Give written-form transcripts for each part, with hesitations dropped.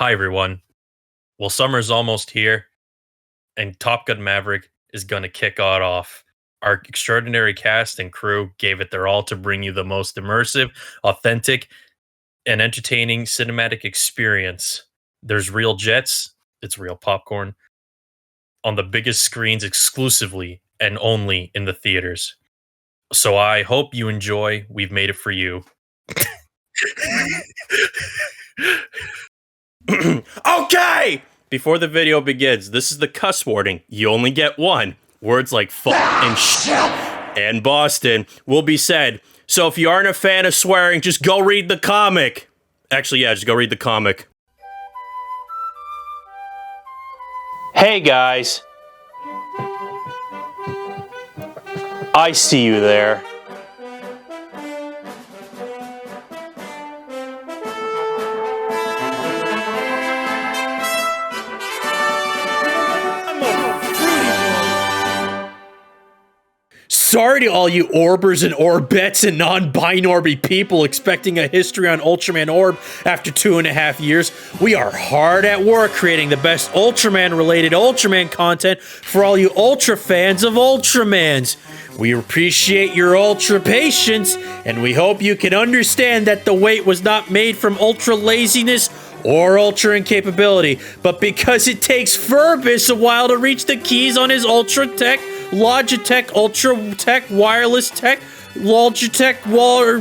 Hi, everyone. Well, summer's almost here, and Top Gun Maverick is going to kick it off. Our extraordinary cast and crew gave it their all to bring you the most immersive, authentic, and entertaining cinematic experience. There's real jets, it's real popcorn, on the biggest screens exclusively and only in the theaters. So I hope you enjoy. We've made it for you. Okay! Before the video begins, this is the cuss warning. You only get one. Words like fuck and shit and Boston will be said. So if you aren't a fan of swearing, just go read the comic. Actually, yeah, just go read the comic. Hey guys. I see you there. Sorry to all you orbers and orbettes and non-binary people expecting a history on Ultraman Orb after 2.5 years. We are hard at work creating the best Ultraman-related Ultraman content for all you Ultra fans of Ultramans. We appreciate your Ultra patience, and we hope you can understand that the wait was not made from Ultra laziness or Ultra incapability, but because it takes Ferbus a while to reach the keys on his Ultra Tech Logitech Ultra Tech Wireless Tech Logitech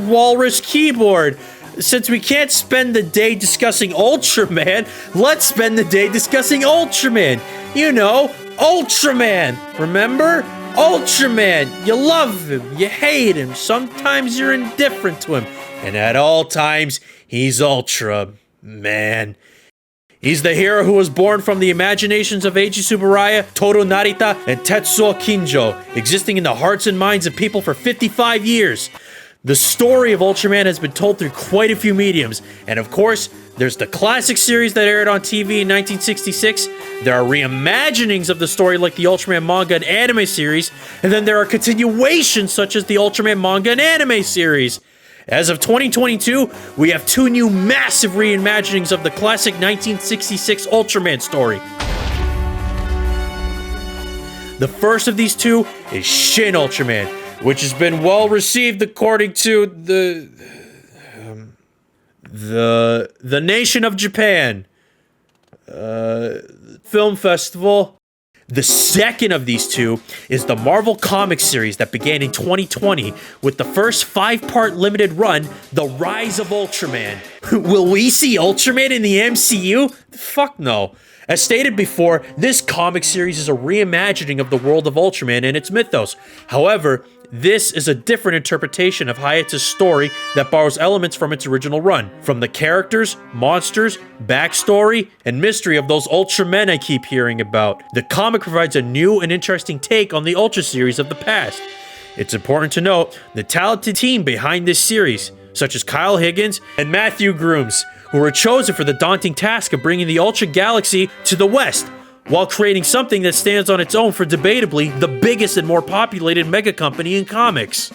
Walrus keyboard. Since we can't spend the day discussing Ultraman, let's spend the day discussing Ultraman. You know, Ultraman. Remember? Ultraman. You love him. You hate him. Sometimes you're indifferent to him. And at all times, he's Ultraman. He's the hero who was born from the imaginations of Eiji Tsuburaya, Toru Narita, and Tetsuo Kinjo, existing in the hearts and minds of people for 55 years. The story of Ultraman has been told through quite a few mediums, and of course, there's the classic series that aired on TV in 1966, there are reimaginings of the story like the Ultraman manga and anime series, and then there are continuations such as the Ultraman manga and anime series. As of 2022, we have 2 new massive reimaginings of the classic 1966 Ultraman story. The first of these 2 is Shin Ultraman, which has been well received according to the Nation of Japan Film Festival. The second of these 2 is the Marvel Comics series that began in 2020 with the first 5-part limited run, The Rise of Ultraman. Will we see Ultraman in the MCU? Fuck no. As stated before, this comic series is a reimagining of the world of Ultraman and its mythos. However, this is a different interpretation of Hayata's story that borrows elements from its original run. From the characters, monsters, backstory, and mystery of those Ultramen I keep hearing about. The comic provides a new and interesting take on the Ultra series of the past. It's important to note the talented team behind this series, such as Kyle Higgins and Matthew Grooms, who were chosen for the daunting task of bringing the Ultra Galaxy to the West, while creating something that stands on its own for debatably the biggest and more populated mega company in comics.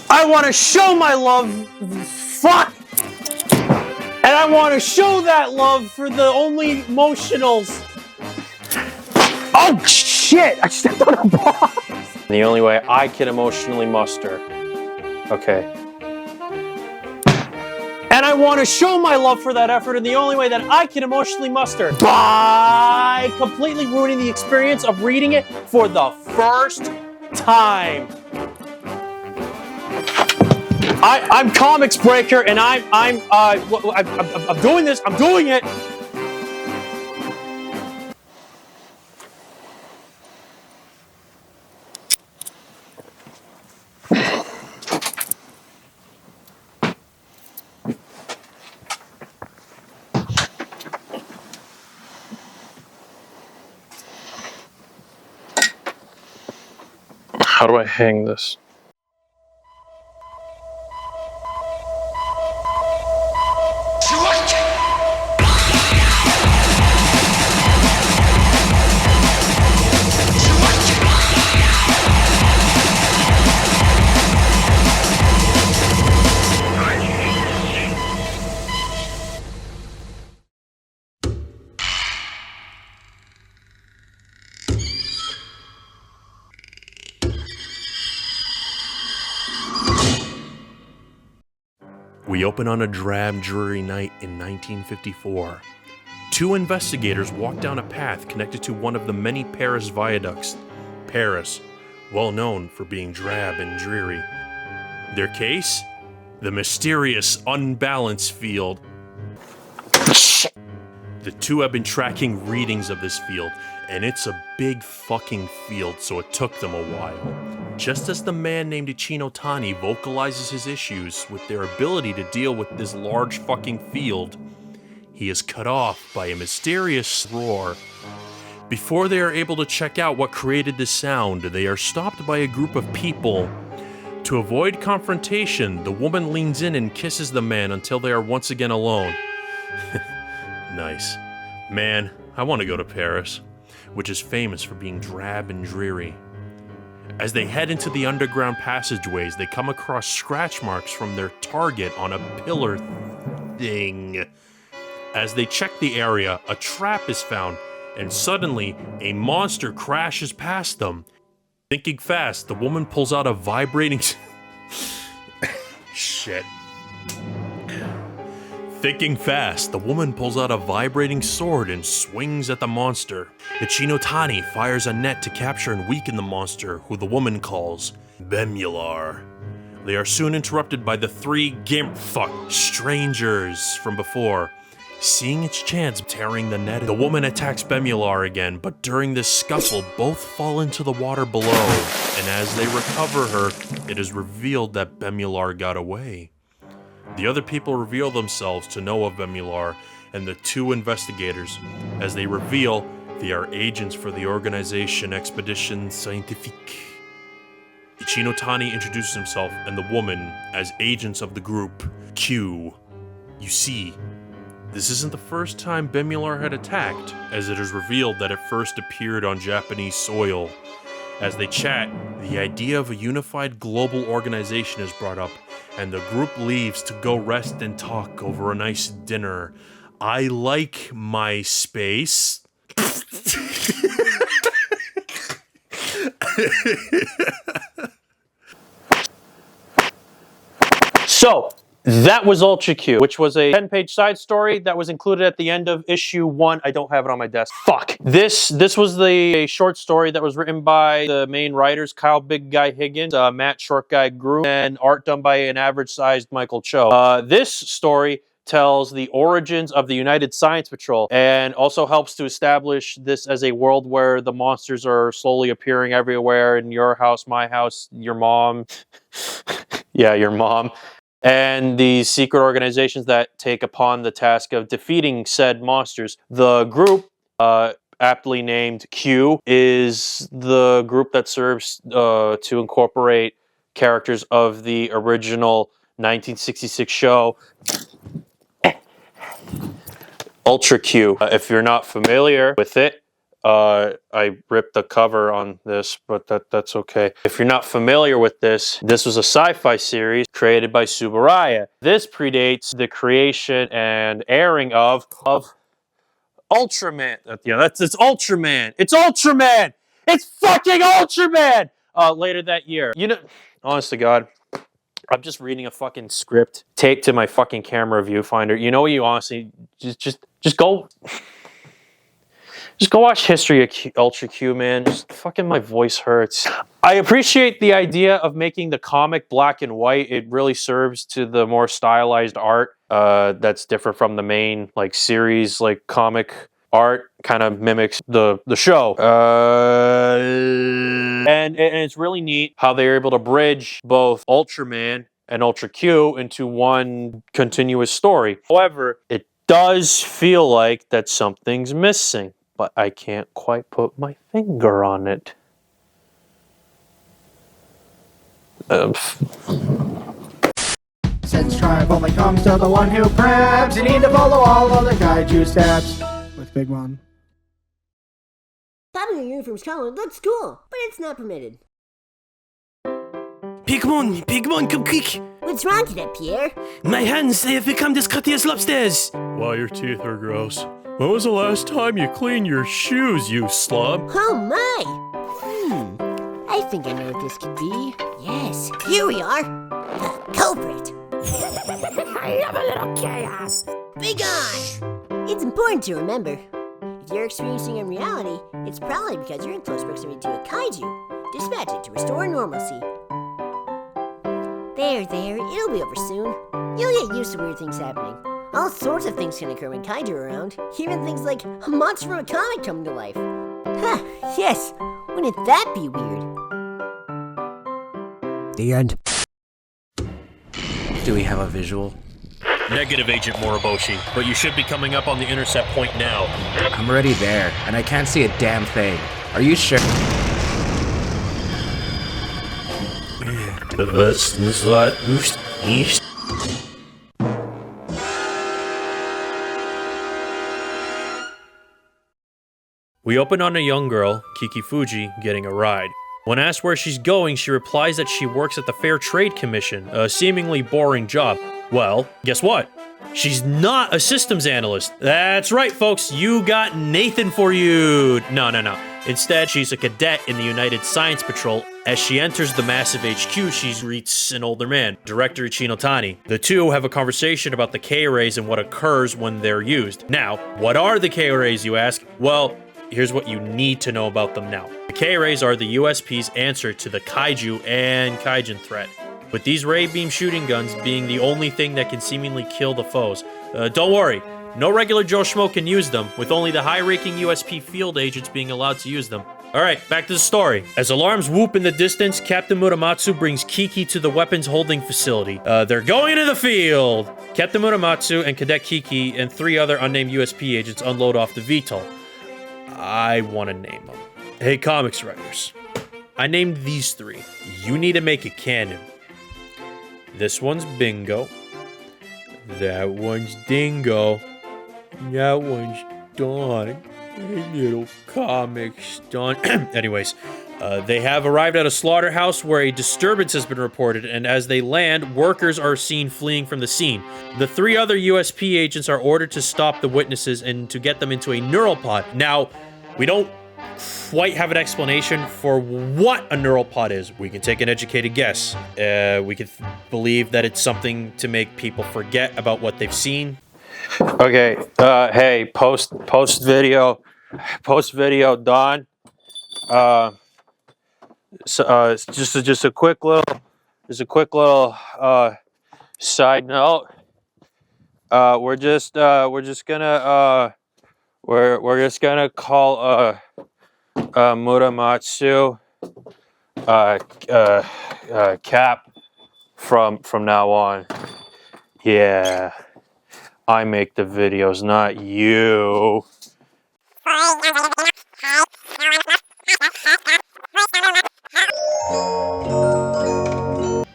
I want to show my love, fuck! And I want to show that love for the only emotionals. Oh shit, I stepped on a box! The only way I can emotionally muster. Okay. And I want to show my love for that effort in the only way that I can emotionally muster by completely ruining the experience of reading it for the first time. I'm Comics Breaker, and I'm doing this. I'm doing it. How do I hang this? We open on a drab, dreary night in 1954. Two investigators walk down a path connected to one of the many Paris viaducts. Paris, well known for being drab and dreary. Their case? The mysterious, unbalanced field. The two have been tracking readings of this field, and it's a big fucking field, so it took them a while. Just as the man named Ichino Tani vocalizes his issues with their ability to deal with this large fucking field, he is cut off by a mysterious roar. Before they are able to check out what created the sound, they are stopped by a group of people. To avoid confrontation, the woman leans in and kisses the man until they are once again alone. Nice. Man, I want to go to Paris, which is famous for being drab and dreary. As they head into the underground passageways, they come across scratch marks from their target on a pillar thing. As they check the area, a trap is found, and suddenly, a monster crashes past them. Thinking fast, the woman pulls out a vibrating... Shit. Thinking fast, the woman pulls out a vibrating sword and swings at the monster. Ichino Tani fires a net to capture and weaken the monster, who the woman calls Bemular. They are soon interrupted by the three strangers from before. Seeing its chance tearing the net, the woman attacks Bemular again, but during this scuffle, both fall into the water below, and as they recover her, it is revealed that Bemular got away. The other people reveal themselves to know of Bemular and the two investigators. As they reveal, they are agents for the organization Expedition Scientifique. Ichino Tani introduces himself and the woman as agents of the group Q. You see, this isn't the first time Bemular had attacked, as it is revealed that it first appeared on Japanese soil. As they chat, the idea of a unified global organization is brought up, and the group leaves to go rest and talk over a nice dinner. I like my space. So, that was Ultra Q, which was a 10-page side story that was included at the end of issue 1. I don't have it on my desk. Fuck. This was the short story that was written by the main writers, Kyle Big Guy Higgins, Matt Short Guy Groom, and art done by an average-sized Michael Cho. This story tells the origins of the United Science Patrol and also helps to establish this as a world where the monsters are slowly appearing everywhere in your house, my house, your mom. Yeah, your mom. And the secret organizations that take upon the task of defeating said monsters. The group, aptly named Q, is the group that serves to incorporate characters of the original 1966 show Ultra Q. If you're not familiar with it, I ripped the cover on this, but that's okay. If you're not familiar with this was a sci-fi series created by Tsuburaya. This predates the creation and airing of Ultraman. It's Ultraman. It's Ultraman. It's fucking Ultraman. Later that year. You know, honest to God, I'm just reading a fucking script taped to my fucking camera viewfinder. You know what? You honestly just go. Just go watch History of Ultra Q, man. Just fucking my voice hurts. I appreciate the idea of making the comic black and white. It really serves to the more stylized art that's different from the main like series, like comic art. Kind of mimics the show. And it's really neat how they're able to bridge both Ultraman and Ultra Q into one continuous story. However, it does feel like that something's missing, but I can't quite put my finger on it. Since tribe only comes to the one who preps, you need to follow all of the Kaiju Steps. With Big Mom. Having a uniform collar looks cool, but it's not permitted. Pigmon, come quick! What's wrong today, Pierre? My hands, they have become disgusting as lobsters! Wow, your teeth are gross. When was the last time you cleaned your shoes, you slob? Oh my! I think I know what this could be. Yes, here we are. The culprit. I love a little chaos. Be gone! It's important to remember, if you're experiencing in reality, it's probably because you're in close proximity to a kaiju. Dispatch it to restore normalcy. There, it'll be over soon. You'll get used to weird things happening. All sorts of things can occur when kaiju are around. Even things like a monster from a comic coming to life. Huh, yes, wouldn't that be weird? The end. Do we have a visual? Negative, Agent Moriboshi, but you should be coming up on the intercept point now. I'm already there, and I can't see a damn thing. Are you sure? We open on a young girl, Kiki Fuji, getting a ride. When asked where she's going, she replies that she works at the Fair Trade Commission, a seemingly boring job. Well, guess what? She's not a systems analyst. That's right, folks, you got Nathan for you. No. Instead, she's a cadet in the United Science Patrol. As she enters the massive HQ, she greets an older man, Director Ichinotani. The two have a conversation about the K-rays and what occurs when they're used. Now, what are the K-rays, you ask? Well, here's what you need to know about them now. The K-rays are the USP's answer to the Kaiju and Kaijin threat, with these ray beam shooting guns being the only thing that can seemingly kill the foes. Don't worry, no regular Joe Schmo can use them, with only the high-ranking USP field agents being allowed to use them. Alright, back to the story. As alarms whoop in the distance, Captain Muramatsu brings Kiki to the weapons holding facility. They're going into the field! Captain Muramatsu and Cadet Kiki and 3 other unnamed USP agents unload off the VTOL. I want to name them. Hey, comics writers. I named these 3. You need to make it canon. This one's Bingo. That one's Dingo. That one's Dawn. Hey, little comics, Dawn. Anyways, they have arrived at a slaughterhouse where a disturbance has been reported, and as they land, workers are seen fleeing from the scene. The 3 other USP agents are ordered to stop the witnesses and to get them into a neural pod. Now, we don't quite have an explanation for what a neural pod is. We can take an educated guess. We could believe that it's something to make people forget about what they've seen. Okay, hey, post video, Dawn. Just a quick little side note. We're just gonna call Muramatsu Cap from now on. Yeah, I make the videos, not you.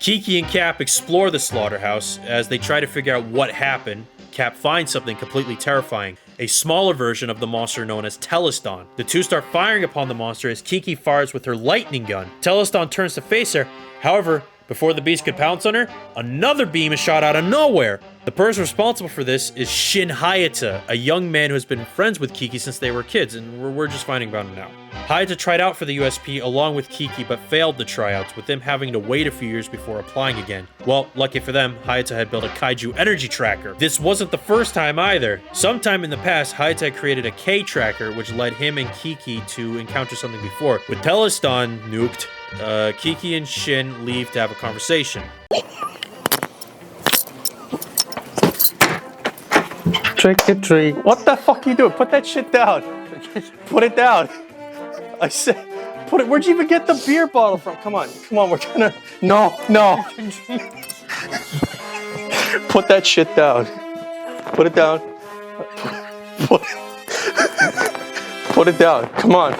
Kiki and Cap explore the slaughterhouse as they try to figure out what happened. Cap finds something completely terrifying, a smaller version of the monster known as Teleston. The two start firing upon the monster as Kiki fires with her lightning gun. Teleston turns to face her. However, before the beast could pounce on her, another beam is shot out of nowhere. The person responsible for this is Shin Hayata, a young man who has been friends with Kiki since they were kids, and we're just finding about him now. Hayata tried out for the USP along with Kiki, but failed the tryouts, with them having to wait a few years before applying again. Well, lucky for them, Hayata had built a Kaiju energy tracker. This wasn't the first time either. Sometime in the past, Hayata had created a K tracker, which led him and Kiki to encounter something before. With Teleston nuked, Kiki and Shin leave to have a conversation. Trick or treat. What the fuck you doing? Put that shit down. Put it down. I said, put it. Where'd you even get the beer bottle from? Come on, we're gonna. No. Put that shit down. Put it down. Put it down. Come on.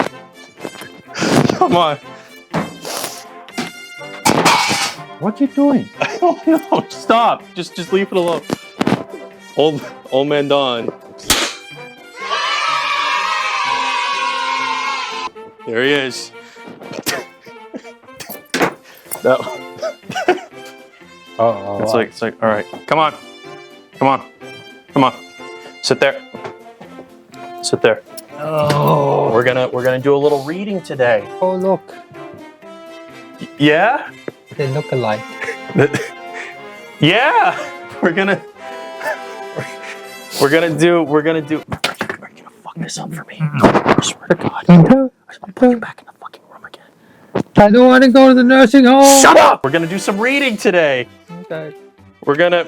What you doing? I don't know. Stop. Just leave it alone. Old man Don. There he is. It's like, all right, come on. Sit there. Oh. We're gonna do a little reading today. Oh, look. Yeah? They look alike. Yeah. We're gonna do. Are you gonna fuck this up for me? I swear to God. I'm putting you back in the fucking room again. I don't want to go to the nursing home. Shut up! We're gonna do some reading today. Okay. We're gonna.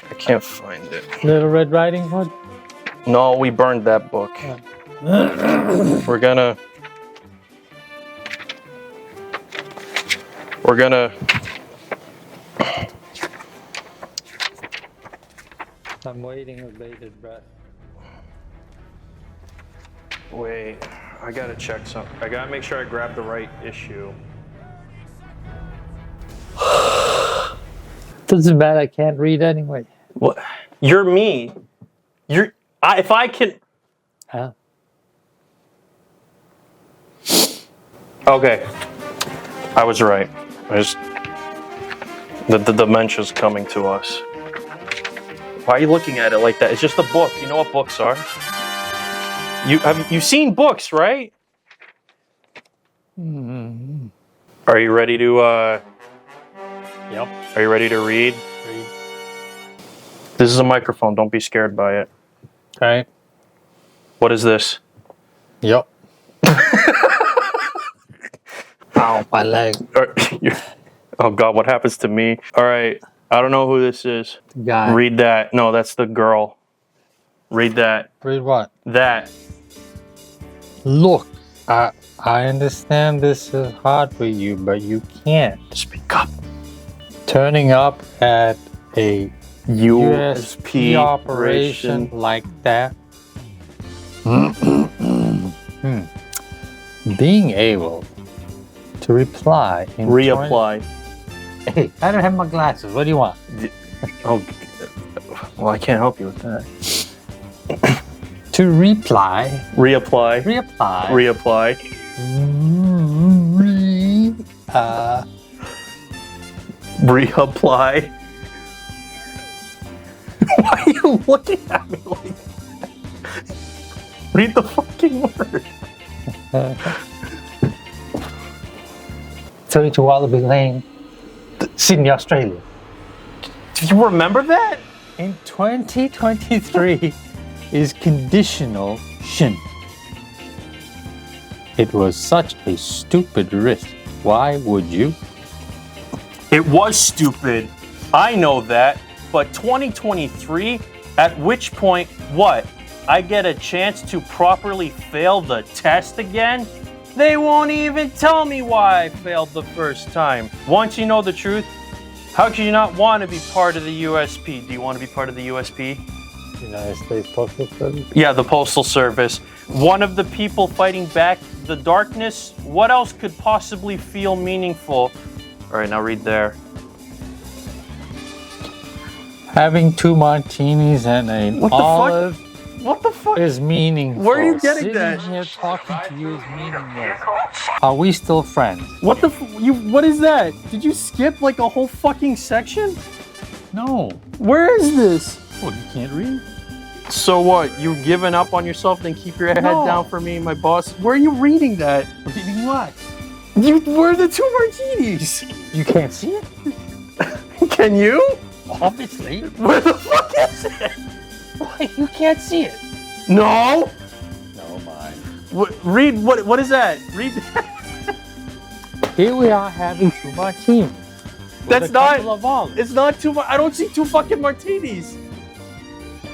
I can't find it. Little Red Riding Hood. No, we burned that book. We're gonna. I'm waiting with bated breath. Wait, I gotta check something. I gotta make sure I grab the right issue. Doesn't matter. I can't read anyway. What? You're me. If I can. Huh? Okay. I was right. The dementia's coming to us. Why are you looking at it like that? It's just a book. You know what books are? You've seen books, right? Mm-hmm. Are you ready to Yep. Are you ready to read? This is a microphone. Don't be scared by it. Okay. What is this? Yep. Ow, my leg. Oh God, what happens to me? All right, I don't know who this is. The guy. Read that. No, that's the girl. Read that. Read what? That. Look, I understand this is hard for you, but you can't. Speak up. Turning up at a USP operation like that. Being able to reply in Reapply. Hey, I don't have my glasses. What do you want? Oh, well, I can't help you with that. To reply. Reapply. Reapply. Reapply. Reapply. Why are you looking at me like that? Read the fucking word. 32 Wallaby Lane, Sydney, Australia. Do you remember that? In 2023 is conditional shin. It was such a stupid risk. Why would you? It was stupid. I know that. But 2023, at which point, what? I get a chance to properly fail the test again? They won't even tell me why I failed the first time. Once you know the truth, how could you not want to be part of the USP? Do you want to be part of the USP? United States Postal Service. Yeah, the Postal Service. One of the people fighting back the darkness. What else could possibly feel meaningful? All right, now read there. Having 2 martinis and an What the fuck? olive What the fuck? is meaningful. Where are you getting Sitting that? here talking to you is meaningless. Are we still friends? What the what is that? Did you skip like a whole fucking section? No. Where is this? Oh, you can't read? So what? You've given up on yourself, then keep your head No. down for me, my boss. Where are you reading that? Reading what? Where are the 2 martinis? You can't see it? Can you? Obviously. Where the fuck is it? Why? You can't see it. No. No, mine. Read what is that? Read. Here we are having 2 martinis. That's with a not. couple of olives. It's not 2. I don't see 2 fucking martinis.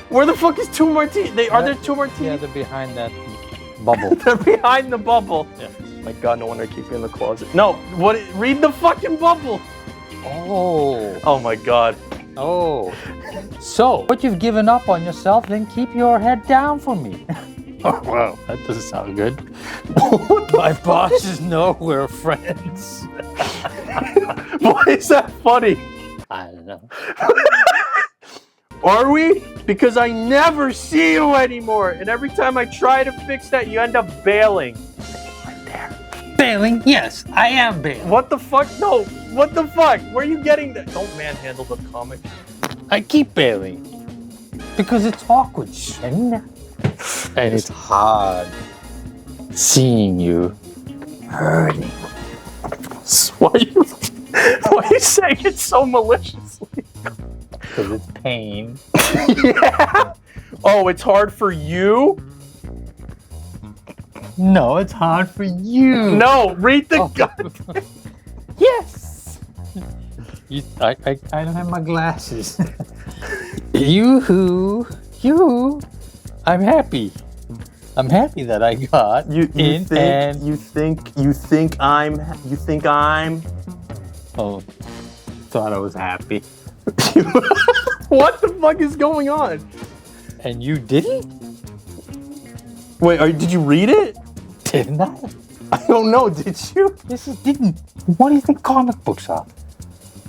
Where the fuck is 2 martinis? Are there 2 martinis? Yeah, they're behind that bubble. They're behind the bubble. Yeah. My God, no wonder I keep you in the closet. No, what? Read the fucking bubble. Oh. Oh my God. Oh. So, what you've given up on yourself, then keep your head down for me. Oh, wow. That doesn't sound good. My bosses know we're friends. Why is that funny? I don't know. Are we? Because I never see you anymore. And every time I try to fix that, you end up bailing. Bailing? Yes, I am bailing. What the fuck? No. What the fuck? Where are you getting that? Don't manhandle the comic. I keep bailing. Because it's awkward, Shin. And it's hard seeing you hurting. Why are you saying it so maliciously? Because it's pain. Yeah. Oh, it's hard for you? No, it's hard for you. No, read the Yes. I don't have my glasses. You. I'm happy. I'm happy that I got You in think and you think I'm oh, thought I was happy. What the fuck is going on? And you didn't? Wait, did you read it? Didn't I? I don't know, did you? Yes, it didn't. What do you think comic books are?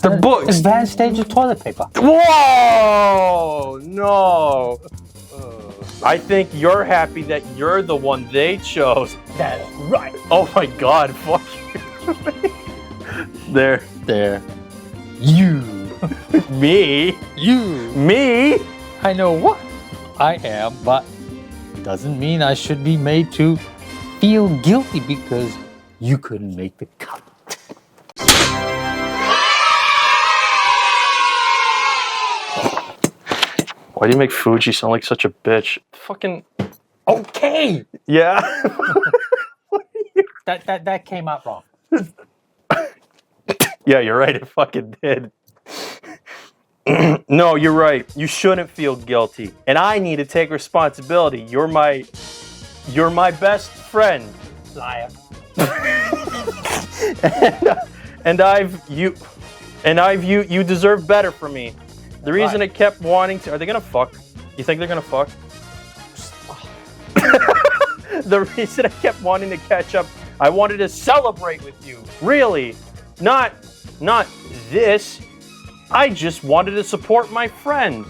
They're books. Advanced stage of toilet paper. Whoa! No. I think you're happy that you're the one they chose. That's right. Oh my god, fuck you. There. You. Me? You. Me? I know what I am, but doesn't mean I should be made to feel guilty because you couldn't make the cut. Why do you make Fuji sound like such a bitch? Fucking. Okay. Yeah. That came out wrong. Yeah, you're right. It fucking did. No, you're right. You shouldn't feel guilty. And I need to take responsibility. You're my best friend. Liar. You deserve better from me. The reason I kept wanting to, are they gonna fuck? You think they're gonna fuck? The reason I kept wanting to catch up, I wanted to celebrate with you. Really. Not this. I just wanted to support my friend.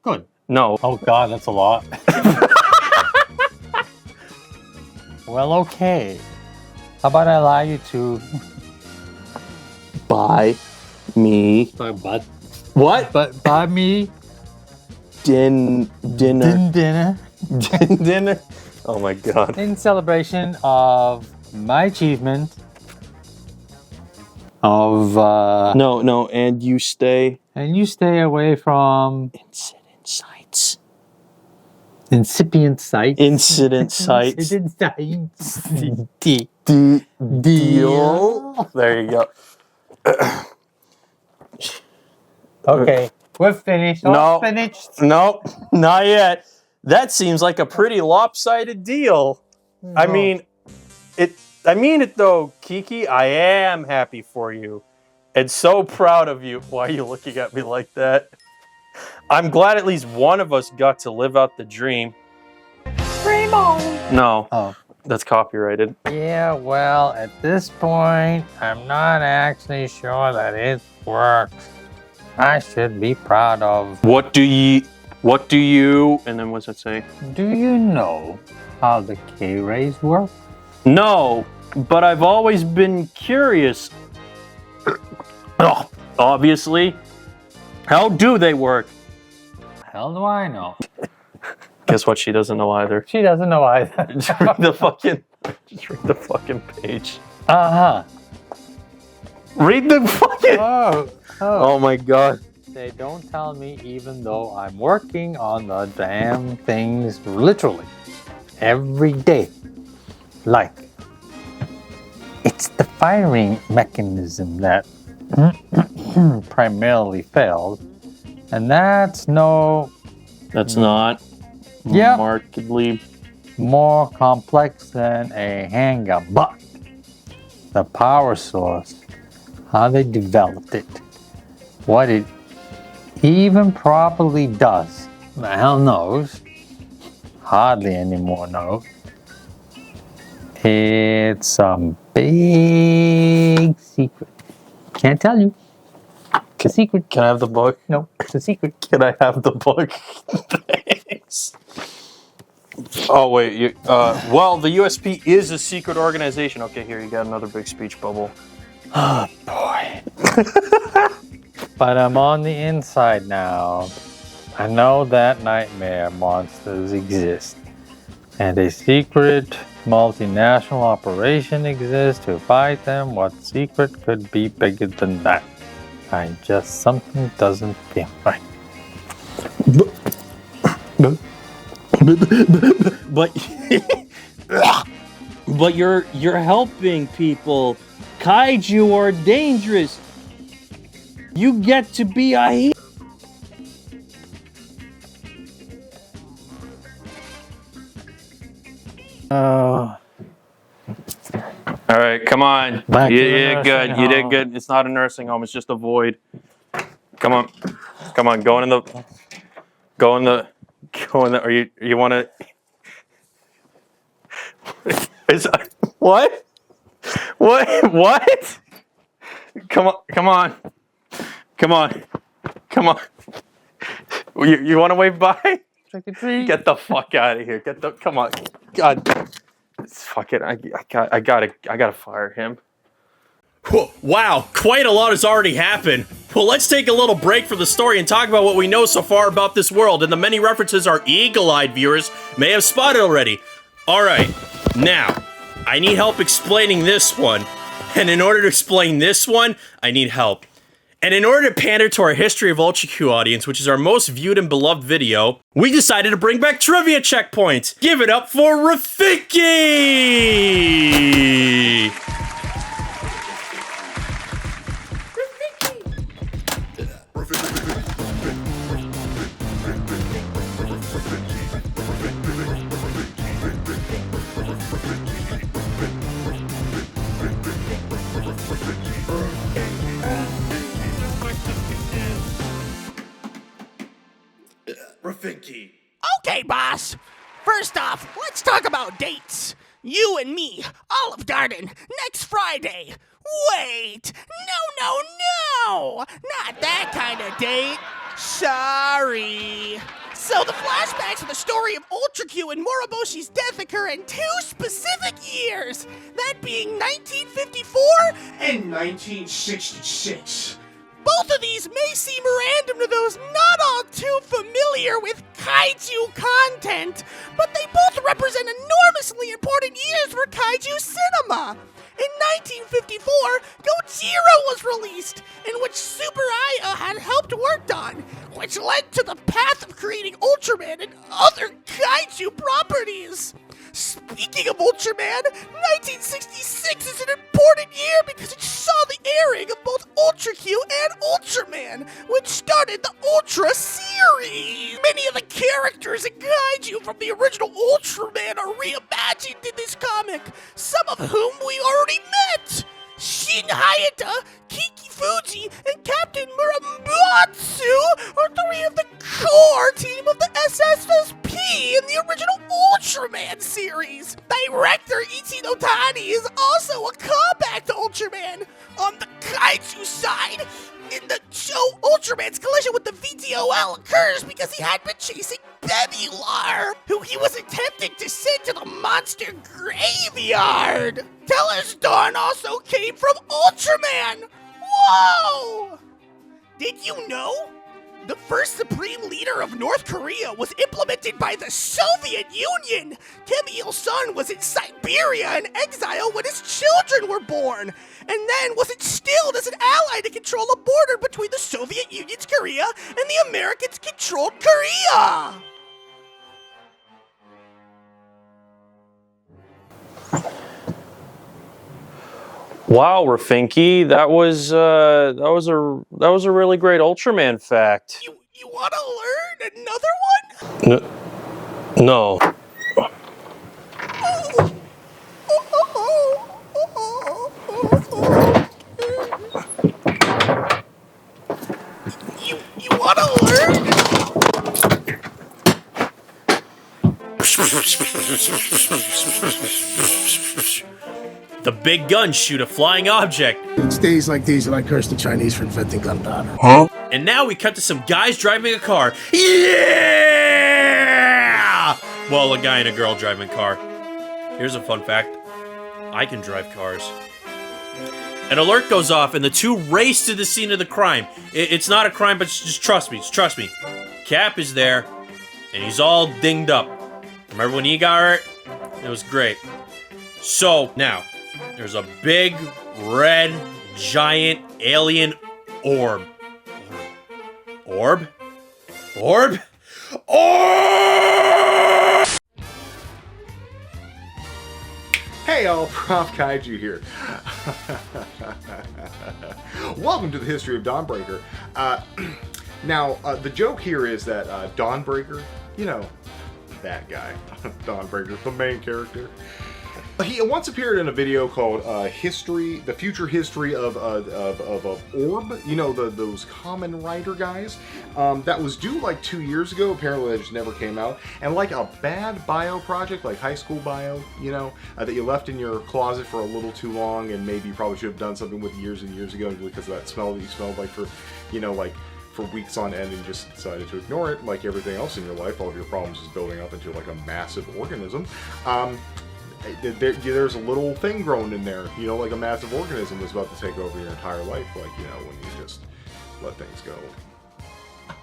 Good. No. Oh God, that's a lot. Well, okay. How about I allow you to Buy me. but What? but buy me Dinner. dinner Dinner. Oh my god. in celebration of my achievement of No, and you stay. and you stay away from Incident sites. incipient sites. Incident sites. Incident sites. Deal. There you go. Okay, we're finished. No. All finished. Nope, not yet. That seems like a pretty lopsided deal. I mean it though, Kiki. I am happy for you. And so proud of you. Why are you looking at me like that? I'm glad at least one of us got to live out the dream. Dream on. No, Oh. that's copyrighted. Yeah, well, at this point, I'm not actually sure that it works. I should be proud of. What do you, and then what's that say? Do you know how the K-rays work? No, but I've always been curious. Oh, obviously. How do they work? Hell do I know? Guess what? She doesn't know either. She doesn't know either. Just read the fucking page. Uh-huh. Read the fucking. Oh. Oh my god. They don't tell me even though I'm working on the damn things literally every day. Like, it's the firing mechanism that primarily failed. And that's That's not Yeah. markedly. more complex than a handgun. But the power source, how they developed it, what it even properly does, the hell knows. Hardly anymore knows. It's a big secret. Can't tell you. It's a secret. Can I have the book? No, it's a secret. Can I have the book? Thanks. Oh wait, well, the USP is a secret organization. Okay, here you got another big speech bubble. Oh boy. But I'm on the inside now. I know that nightmare monsters exist. And a secret multinational operation exists to fight them. What secret could be bigger than that? Something doesn't feel right. But you're helping people. Kaiju are dangerous. You get to be a hero. All right, come on. Back You to the did good. nursing You did home. good. It's not a nursing home. It's just a void. Come on. Come on. Go in the. Are you want to? What? What? Come on. Come on. Come on. Come on. You want to wave bye? Trick or treat. Get the fuck out of here. Come on. God. Fuck it. I gotta fire him. Wow, quite a lot has already happened. Well, let's take a little break from the story and talk about what we know so far about this world and the many references our eagle-eyed viewers may have spotted already. Alright, now, I need help explaining this one. And in order to explain this one, I need help. And in order to pander to our History of Ultra Q audience, which is our most viewed and beloved video, we decided to bring back trivia checkpoints. Give it up for Rafinky! Rafinky. Okay, boss. First off, let's talk about dates. You and me, Olive Garden, next Friday. Wait! No! Not that kind of date. Sorry. So the flashbacks of the story of Ultra Q and Moriboshi's death occur in two specific years. That being 1954 in 1966. Both of these may seem random to those not all too familiar with kaiju content, but they both represent enormously important years for kaiju cinema. In 1954, Gojira was released, in which Super Aya had helped work on, which led to the path of creating Ultraman and other kaiju properties. Speaking of Ultraman, 1966 is an important year because it saw the airing of both Ultra Q and Ultraman, which started the Ultra series. Many of the characters and kaiju from the original Ultraman are reimagined in this comic, some of whom we already met. Shin Hayata, Kiki Fuji, and Captain Muramatsu are three of the core team of the SSSP in the original Ultraman series. Director Ichino Tani is also a callback to Ultraman. On the kaiju side, in the show, Ultraman's collision with the VTOL occurs because he had been chasing Bebular, who he was attempting to send to the monster graveyard. Teller's Dawn also came from Ultraman. Whoa! Did you know? The first supreme leader of North Korea was implemented by the Soviet Union. Kim Il-sung was in Siberia in exile when his children were born, and then was instilled as an ally to control a border between the Soviet Union's Korea and the Americans-controlled Korea. Wow, Rafinky, that was a really great Ultraman fact. You want to learn another one? No. You want to learn? The big guns shoot a flying object. It's days like these that I curse the Chinese for inventing gunpowder. And now we cut to some guys driving a car. Yeah! Well, a guy and a girl driving a car. Here's a fun fact. I can drive cars. An alert goes off and the two race to the scene of the crime. It's not a crime, but just trust me. Just trust me. Cap is there, and he's all dinged up. Remember when he got hurt? It was great. So, now, there's a big, red, giant, alien Orb. Orb? Orb? Orb! Hey all, Prof Kaiju here. Welcome to the history of Dawnbreaker. Now, the joke here is that Dawnbreaker, you know, that guy, Dawnbreaker, the main character, he once appeared in a video called the future history of Orb, you know, those Kamen Rider guys, that was due like 2 years ago. Apparently that just never came out. And like a bad bio project, like high school bio, you know, that you left in your closet for a little too long, and maybe you probably should have done something with years and years ago because of that smell that you smelled like for, you know, like for weeks on end, and just decided to ignore it. Like everything else in your life, all of your problems is building up into like a massive organism. There's a little thing growing in there, you know, like a massive organism that's about to take over your entire life, like, you know, when you just let things go. And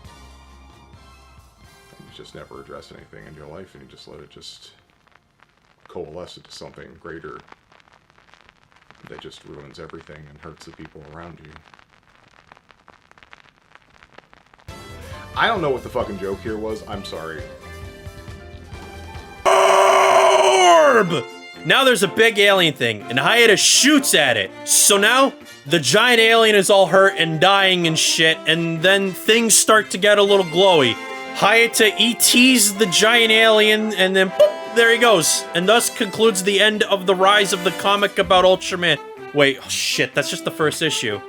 you just never address anything in your life, and you just let it just coalesce into something greater that just ruins everything and hurts the people around you. I don't know what the fucking joke here was, I'm sorry. Orb! Now there's a big alien thing, and Hayata shoots at it. So now, the giant alien is all hurt and dying and shit, and then things start to get a little glowy. Hayata ETs the giant alien, and then boop, there he goes. And thus concludes the end of the rise of the comic about Ultraman. Wait, oh shit, that's just the first issue.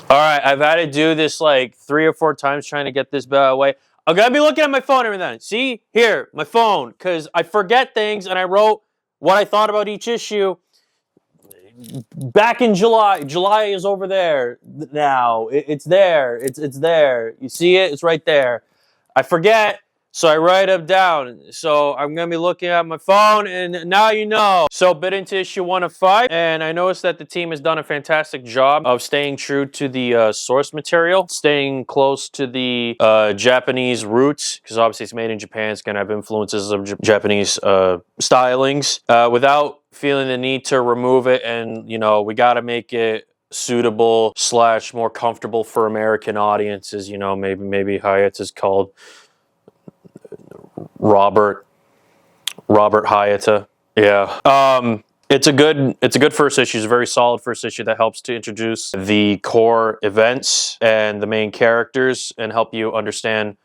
Alright, I've had to do this like 3 or 4 times trying to get this away. I'm gonna be looking at my phone every then. See? Here, my phone. Because I forget things, and I wrote what I thought about each issue back in July. July is over there now. It's there. It's there. You see it? It's right there. I forget, so I write them down. So I'm going to be looking at my phone, and now you know. So bit into issue 1 of 5, and I noticed that the team has done a fantastic job of staying true to the source material, staying close to the Japanese roots, because obviously it's made in Japan. It's going to have influences of Japanese stylings, without feeling the need to remove it. And, you know, we got to make it suitable / more comfortable for American audiences. You know, maybe Hayata's called Robert Hayata. Yeah. It's a good first issue. It's a very solid first issue that helps to introduce the core events and the main characters and help you understand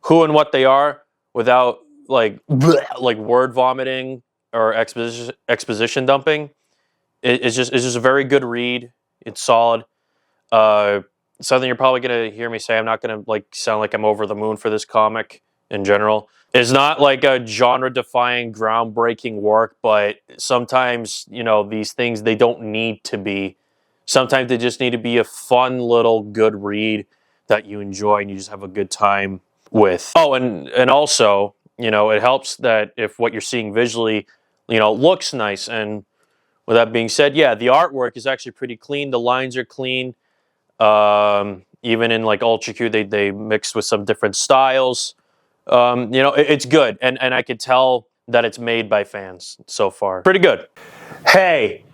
who and what they are without like word vomiting or exposition dumping. It's just a very good read. It's solid. Something you're probably gonna hear me say. I'm not gonna like sound like I'm over the moon for this comic in general. It's not like a genre-defying, groundbreaking work, but sometimes, you know, these things, they don't need to be. Sometimes they just need to be a fun little good read that you enjoy and you just have a good time with. Oh, and also, you know, it helps that if what you're seeing visually, you know, looks nice. And with that being said, yeah, the artwork is actually pretty clean. The lines are clean. Even in like Ultra Q, they mixed with some different styles. You know, it's good, and I could tell that it's made by fans so far. Pretty good. Hey,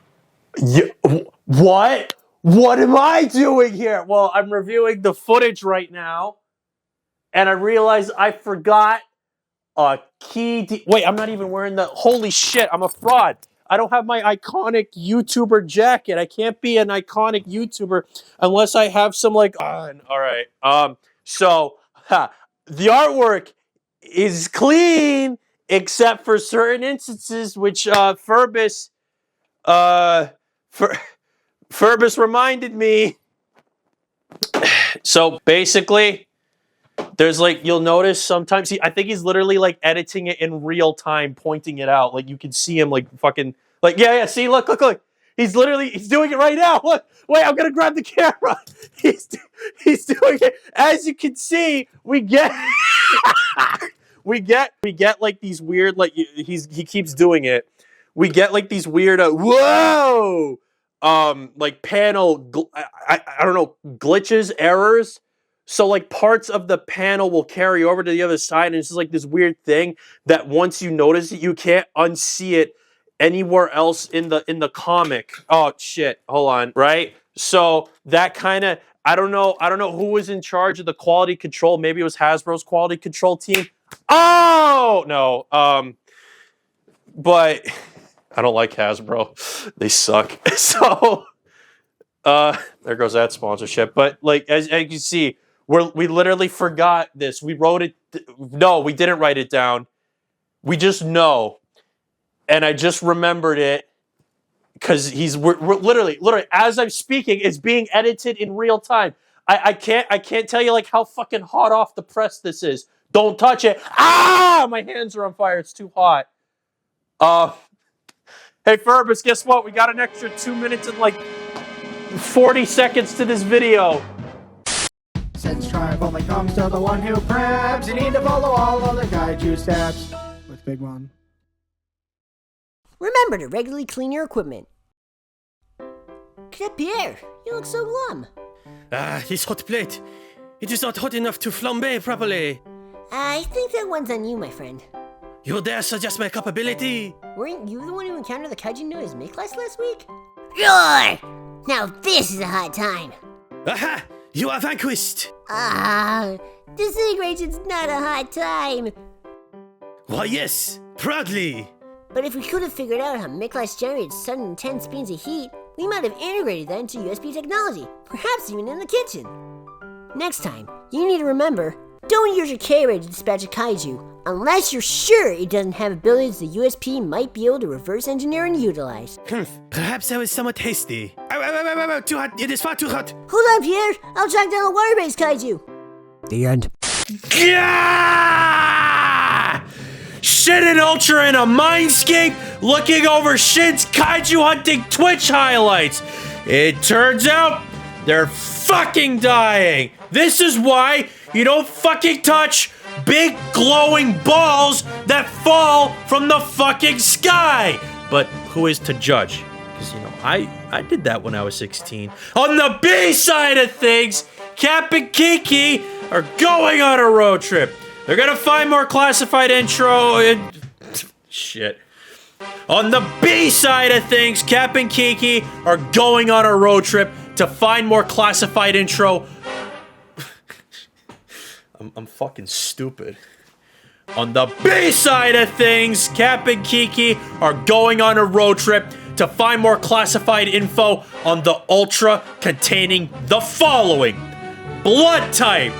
what? What am I doing here? Well, I'm reviewing the footage right now, and I realized I forgot a key. Wait, I'm not even wearing the. Holy shit! I'm a fraud. I don't have my iconic YouTuber jacket. I can't be an iconic YouTuber unless I have some like. All right. So the artwork is clean, except for certain instances, which Ferbus reminded me. So basically, there's like, you'll notice sometimes, I think he's literally like editing it in real time, pointing it out. Like you can see him like fucking, like, yeah, see, look. He's doing it right now. Look, wait, I'm gonna grab the camera. He's doing it. As you can see, we get like these weird, like he keeps doing it. We get like these weird, whoa, like panel, I don't know, glitches, errors. So like parts of the panel will carry over to the other side, and it's just like this weird thing that once you notice it, you can't unsee it anywhere else in the comic. Oh shit, hold on, right? So that kind of, I don't know who was in charge of the quality control. Maybe it was Hasbro's quality control team. Oh no. But I don't like Hasbro. They suck. So there goes that sponsorship. But like as you can see, we literally forgot this. We wrote it. No, we didn't write it down. We just know. And I just remembered it because we're literally as I'm speaking, it's being edited in real time. I can't tell you like how fucking hot off the press this is. Don't touch it. Ah, my hands are on fire. It's too hot. Hey Ferbus, guess what? We got an extra 2 minutes and like 40 seconds to this video. Subscribe only comes to the one who preps. You need to follow all of the Kaiju Steps. With Big One. Remember to regularly clean your equipment. Cadet Pierre, you look so glum. This hot plate. It is not hot enough to flambe properly. I think that one's on you, my friend. You dare suggest my capability? Weren't you the one who encountered the kaiju known as Make-Class last week? Roar! Now this is a hot time. Aha! You are vanquished! Disintegration's not a hot time. Why yes, proudly! But if we could have figured out how Make-Class generated sudden intense beams of heat, we might have integrated that into USB technology, perhaps even in the kitchen. Next time, you need to remember, don't use your K-ray to dispatch a kaiju, unless you're sure it doesn't have abilities the USP might be able to reverse engineer and utilize. Perhaps I was somewhat hasty. Ow, too hot, it is far too hot! Hold on, Pierre, I'll track down a water-based kaiju. The end. Yeah! Shin and Ultra in a mindscape looking over Shin's kaiju hunting Twitch highlights. It turns out they're fucking dying. This is why you don't fucking touch big glowing balls that fall from the fucking sky. But who is to judge? Because, I did that when I was 16. On the B side of things, Cap and Kiki are going on a road trip. They're gonna find more classified shit. On the B side of things, Cap and Kiki are going on a road trip to find more classified intro. I'm fucking stupid. On the B side of things, Cap and Kiki are going on a road trip to find more classified info on the Ultra containing the following: blood type,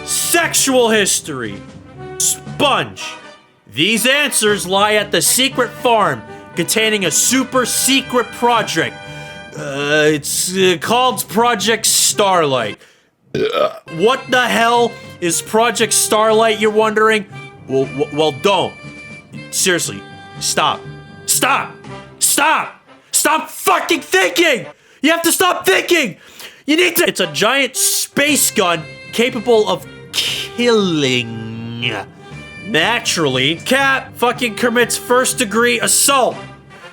sexual history, sponge. These answers lie at the secret farm containing a super secret project. It's called Project Starlight. What the hell is Project Starlight, you're wondering? Well, don't. Seriously, stop. Stop fucking thinking! You have to stop thinking! You need to— It's a giant space gun capable of killing. Naturally, Cap fucking commits first-degree assault.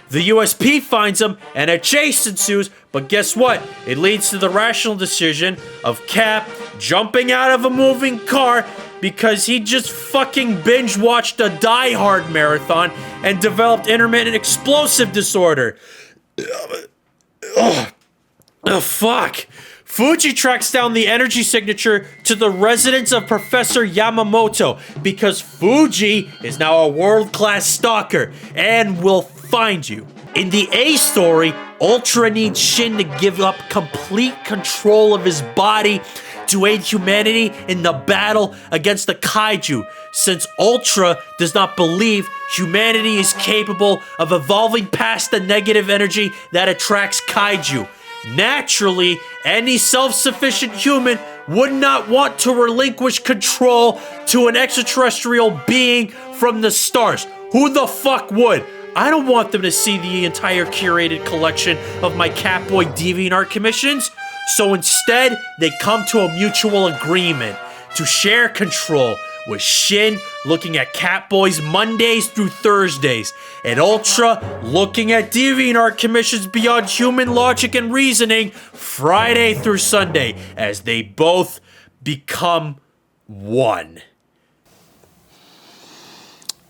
The USP finds him, and a chase ensues, but guess what? It leads to the rational decision of Cap jumping out of a moving car because he just fucking binge-watched a Die Hard marathon and developed intermittent explosive disorder. Fuck. Fuji tracks down the energy signature to the residence of Professor Yamamoto because Fuji is now a world-class stalker and will find you. In the A story, Ultra needs Shin to give up complete control of his body to aid humanity in the battle against the kaiju, since Ultra does not believe humanity is capable of evolving past the negative energy that attracts kaiju. Naturally, any self-sufficient human would not want to relinquish control to an extraterrestrial being from the stars. Who the fuck would? I don't want them to see the entire curated collection of my Catboy DeviantArt commissions. So instead, they come to a mutual agreement to share control, with Shin looking at Catboys Mondays through Thursdays, and Ultra looking at DeviantArt commissions beyond human logic and reasoning Friday through Sunday, as they both become one.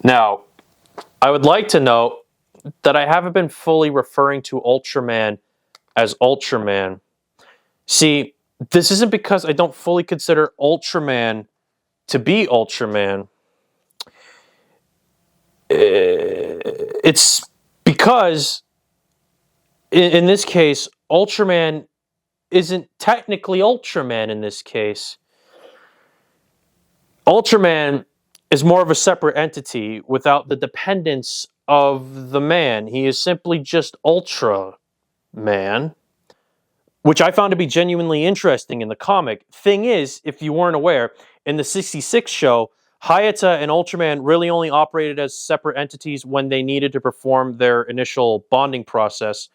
Now, I would like to note that I haven't been fully referring to Ultraman as Ultraman. See, this isn't because I don't fully consider Ultraman to be Ultraman. It's because, in this case, Ultraman isn't technically Ultraman in this case. Ultraman is more of a separate entity without the dependence of the man. He is simply just Ultraman, which I found to be genuinely interesting in the comic. Thing is, if you weren't aware, in the 66 show, Hayata and Ultraman really only operated as separate entities when they needed to perform their initial bonding process.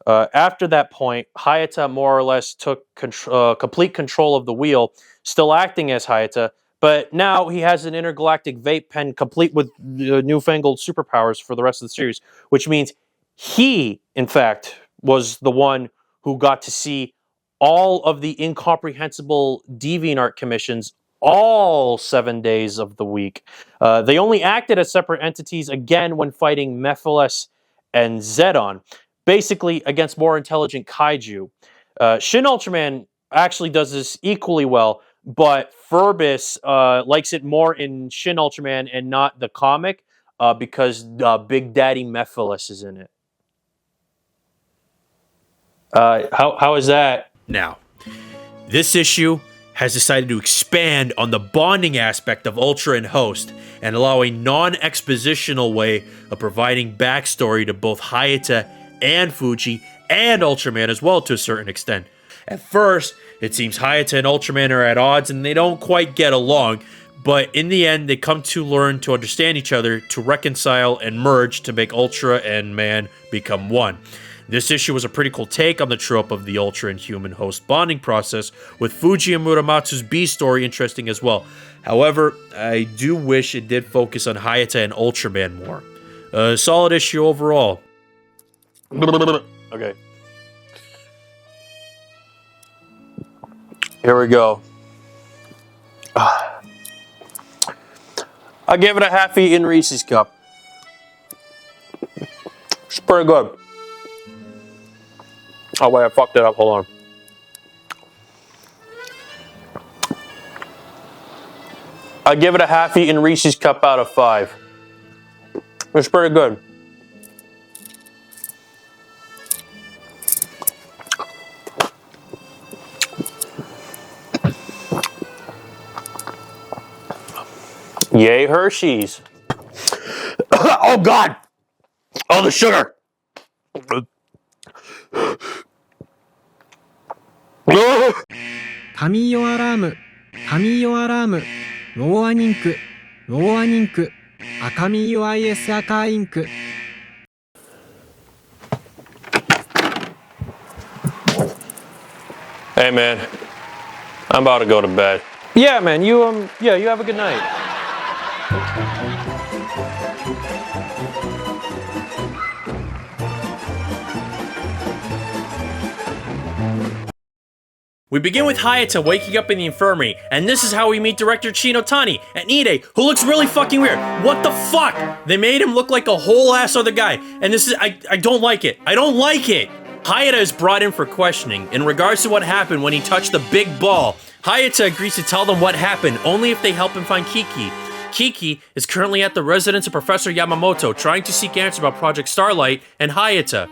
After that point, Hayata more or less took complete control of the wheel, still acting as Hayata, but now he has an intergalactic vape pen complete with newfangled superpowers for the rest of the series, which means he, in fact, was the one who got to see all of the incomprehensible DeviantArt commissions all 7 days of the week. They only acted as separate entities again when fighting Mephiles and Zedon, basically against more intelligent kaiju. Shin Ultraman actually does this equally well, but Ferbus likes it more in Shin Ultraman and not the comic because Big Daddy Mephiles is in it. How is that? Now, this issue has decided to expand on the bonding aspect of Ultra and Host and allow a non-expositional way of providing backstory to both Hayata and Fuji and Ultraman as well to a certain extent. At first, it seems Hayata and Ultraman are at odds and they don't quite get along, but in the end, they come to learn to understand each other, to reconcile and merge to make Ultra and Man become one. This issue was a pretty cool take on the trope of the Ultra and human host bonding process, with Fuji and Muramatsu's B story interesting as well. However, I do wish it did focus on Hayata and Ultraman more. A solid issue overall. Okay. Here we go. I gave it a half-eaten Reese's cup. It's pretty good. Oh wait, I fucked it up. Hold on. I give it a half-eaten Reese's cup out of 5. It's pretty good. Yay, Hershey's. Oh God! Oh, the sugar! タミーヨアラーム、タミーヨアラーム、ローアニンク、ローアニンク、赤ミーヨ IS 赤インク。Hey man, I'm about to go to bed. Yeah man, you have a good night. We begin with Hayata waking up in the infirmary, and this is how we meet director Chinotani and Ide, who looks really fucking weird. What the fuck? They made him look like a whole ass other guy, and this is, I don't like it. I don't like it. Hayata is brought in for questioning in regards to what happened when he touched the big ball. Hayata agrees to tell them what happened only if they help him find Kiki. Kiki is currently at the residence of Professor Yamamoto trying to seek answers about Project Starlight and Hayata.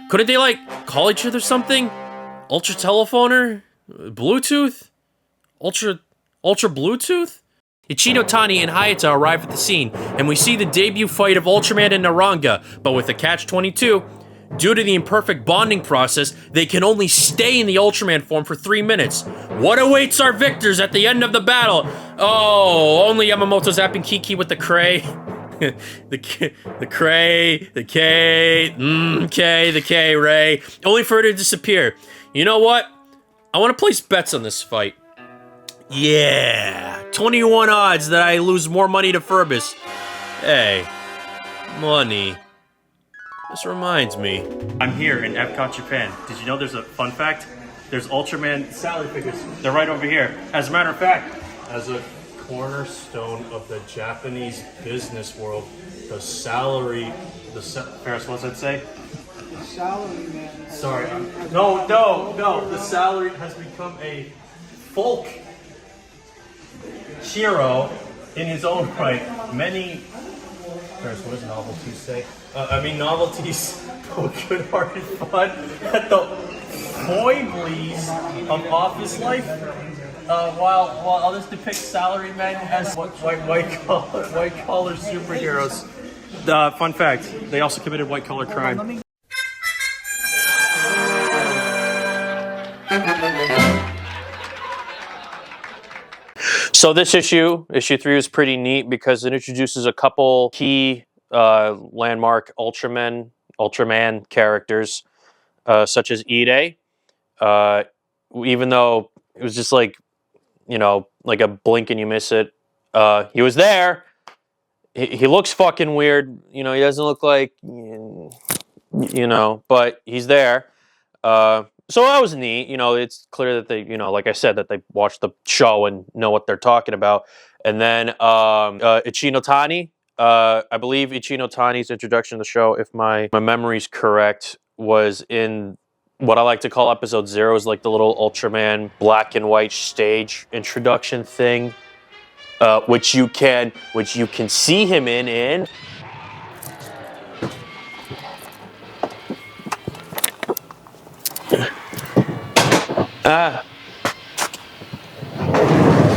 Couldn't they, like, call each other something? Ultra telephoner? Bluetooth? Ultra Bluetooth? Ichinotani and Hayata arrive at the scene, and we see the debut fight of Ultraman and Naranga, but with a catch-22. Due to the imperfect bonding process, they can only stay in the Ultraman form for 3 minutes. What awaits our victors at the end of the battle? Oh, only Yamamoto zapping Kiki with the Cray. the K, Ray. Only for her to disappear. You know what? I want to place bets on this fight. Yeah, 21 odds that I lose more money to Ferbus. Hey, money. This reminds me. I'm here in Epcot, Japan. Did you know there's a fun fact? There's Ultraman salary figures. They're right over here. As a matter of fact, as a cornerstone of the Japanese business world, Farris, what does that say? Sorry. No. The salary has become a folk hero in his own right. Many. What does novelties say? Novelties poke good-hearted fun at the foibles of office life. While others depict salarymen as white-collar superheroes. Fun fact, they also committed white-collar crime. So this issue 3, is pretty neat because it introduces a couple key landmark Ultraman characters, such as Ide. Even though it was just like a blink and you miss it, he was there. He looks fucking weird. He doesn't look like, but he's there. So that was neat. It's clear that they, like I said, that they watched the show and know what they're talking about. And then Ichinotani, I believe Ichinotani's introduction to the show, if my memory's correct, was in what I like to call episode 0, is like the little Ultraman black and white stage introduction thing, which you can see him in.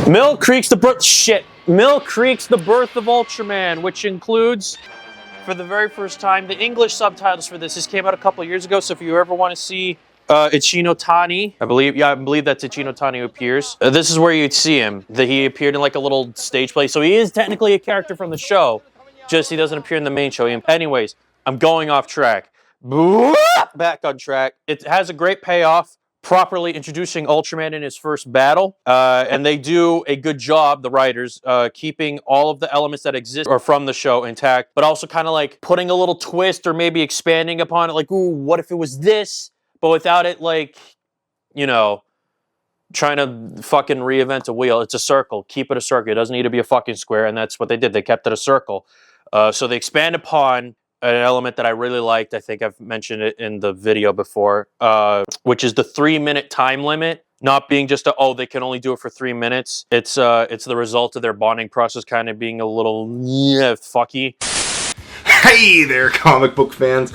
Mill Creek's the birth of Ultraman, which includes, for the very first time, the English subtitles for this. This came out a couple of years ago, so if you ever want to see Ichinotani, I believe that's Ichinotani who appears. This is where you'd see him. He appeared in like a little stage play, so he is technically a character from the show, just he doesn't appear in the main show. Anyways, I'm going off track. Back on track. It has a great payoff, properly introducing Ultraman in his first battle, and they do a good job, the writers, keeping all of the elements that exist or from the show intact, but also kind of like putting a little twist or maybe expanding upon it, like, ooh, what if it was this, but without it, like, trying to fucking reinvent a wheel. It's a circle. Keep it a circle. It doesn't need to be a fucking square, and that's what they did. They kept it a circle. So they expand upon an element that I really liked. I think I've mentioned it in the video before, which is the 3-minute time limit. Not being just they can only do it for 3 minutes. It's the result of their bonding process kind of being a little fucky. Hey there, comic book fans!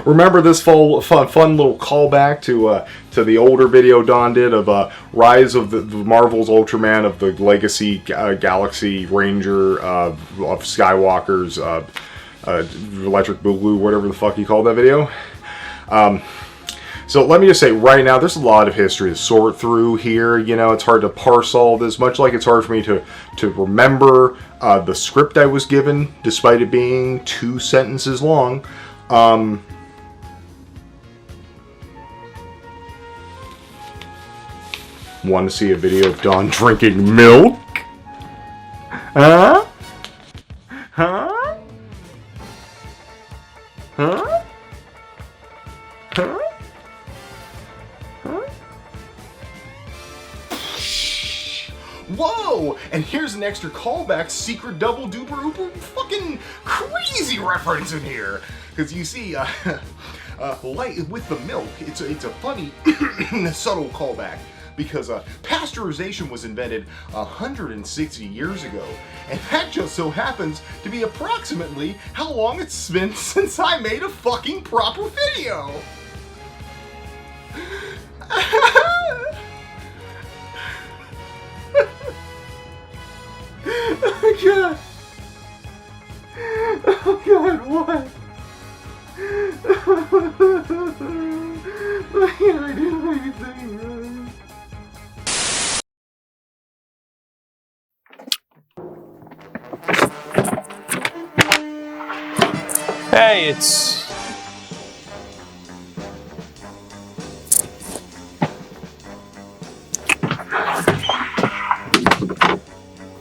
Remember this fun little callback to the older video Don did of Rise of the Marvel's Ultraman, of the Legacy Galaxy Ranger, of Skywalker's Electric Boogaloo, whatever the fuck you called that video. So let me just say right now, there's a lot of history to sort through here. It's hard to parse all this, much like it's hard for me to remember the script I was given, despite it being 2 sentences long. Want to see a video of Don drinking milk? Huh? Huh? Huh? Huh? Huh? Whoa! And here's an extra callback, secret double duper ooper fucking crazy reference in here. Because you see, light with the milk, it's a funny, subtle callback. Because pasteurization was invented 160 years ago, and that just so happens to be approximately how long it's been since I made a fucking proper video. Oh god. Oh god, what? I didn't anything. Hey, it's...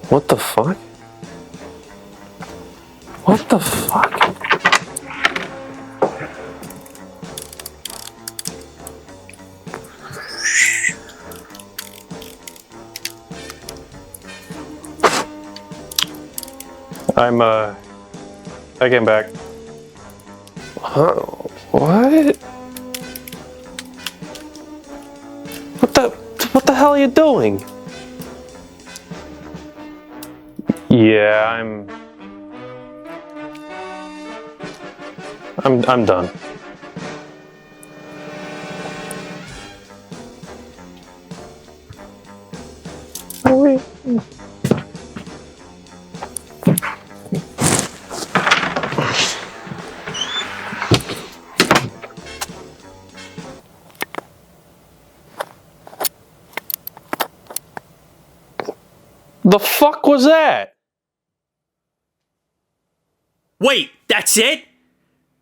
What the fuck? What the fuck? I came back. Oh. What? What the hell are you doing? Yeah, I'm done. The fuck was that? Wait, that's it?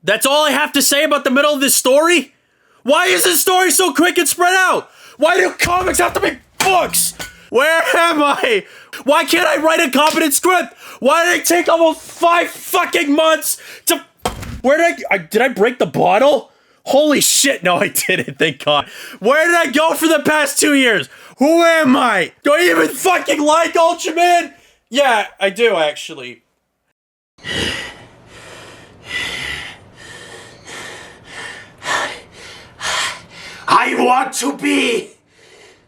That's all I have to say about the middle of this story? Why is this story so quick and spread out? Why do comics have to be books? Where am I? Why can't I write a competent script? Why did it take almost 5 fucking months to... Did I break the bottle? Holy shit, no I didn't, thank God. Where did I go for the past 2 years? Who am I? Do I even fucking like Ultraman? Yeah, I do actually. I want to be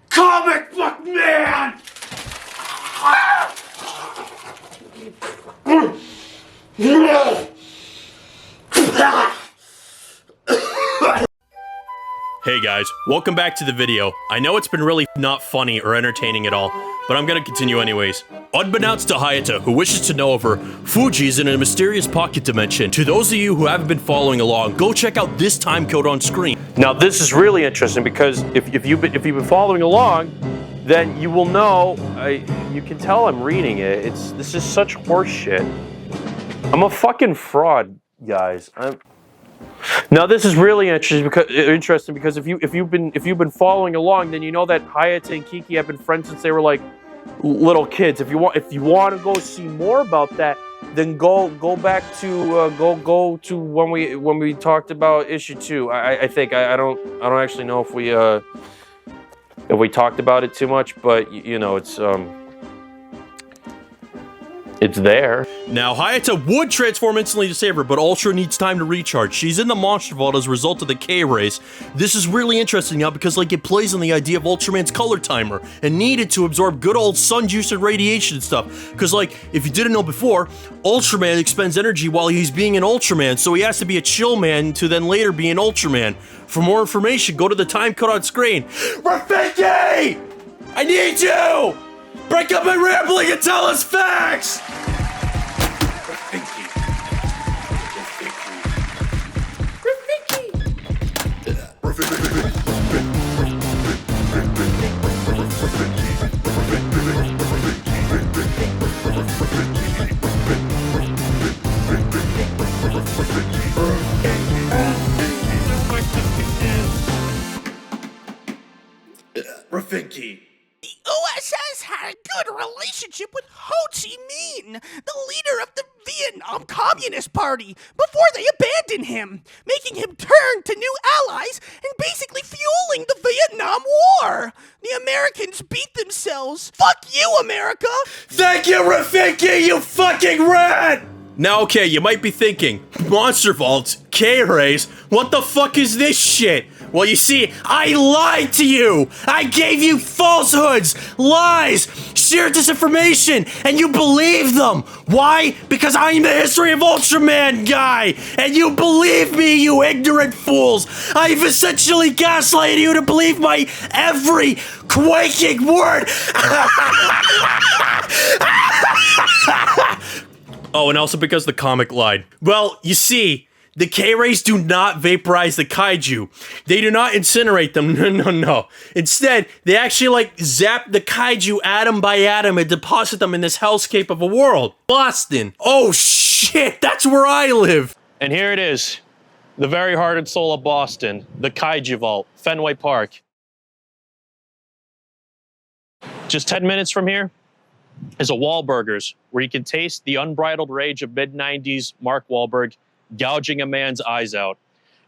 comic book man! Hey guys, welcome back to the video. I know it's been really not funny or entertaining at all, but I'm gonna continue anyways. Unbeknownst to Hayata, who wishes to know of her, Fuji is in a mysterious pocket dimension. To those of you who haven't been following along, go check out this time code on screen. Now this is really interesting because if you've been following along, then you will know. You can tell I'm reading it. This is such horse shit. I'm a fucking fraud, guys. Now this is really interesting because if you've been following along, then you know that Hayata and Kiki have been friends since they were like little kids. If you want to go see more about that, then go back to go to when we talked about issue 2. I think I don't actually know if we talked about it too much, but you know it's there. Now, Hayata would transform instantly to save her, but Ultra needs time to recharge. She's in the Monster Vault as a result of the K-Rays. This is really interesting now because, like, it plays on the idea of Ultraman's color timer and needed to absorb good old sun juice and radiation and stuff. Because, like, if you didn't know before, Ultraman expends energy while he's being an Ultraman, so he has to be a chill man to then later be an Ultraman. For more information, go to the time code on screen. Rafinky! I need you! Break up my rambling and tell us facts! Rafinky. The OSS had a good relationship with Ho Chi Minh, the leader of the Vietnam Communist Party, before they abandoned him, making him turn to new allies and basically fueling the Vietnam War. The Americans beat themselves. Fuck you, America! Thank you, Rafinky, you fucking rat! Now, okay, you might be thinking, Monster Vaults, K-Rays, what the fuck is this shit? Well, you see, I lied to you! I gave you falsehoods, lies, sheer disinformation, and you believed them! Why? Because I'm the History of Ultraman guy! And you believe me, you ignorant fools! I've essentially gaslighted you to believe my every quaking word! Oh, and also because the comic lied. Well, you see, the K-Rays do not vaporize the kaiju. They do not incinerate them, no. Instead, they actually, like, zap the kaiju atom by atom and deposit them in this hellscape of a world. Boston. Oh, shit, that's where I live. And here it is, the very heart and soul of Boston, the Kaiju Vault, Fenway Park. Just 10 minutes from here is a Wahlburgers, where you can taste the unbridled rage of mid-90s Mark Wahlberg gouging a man's eyes out.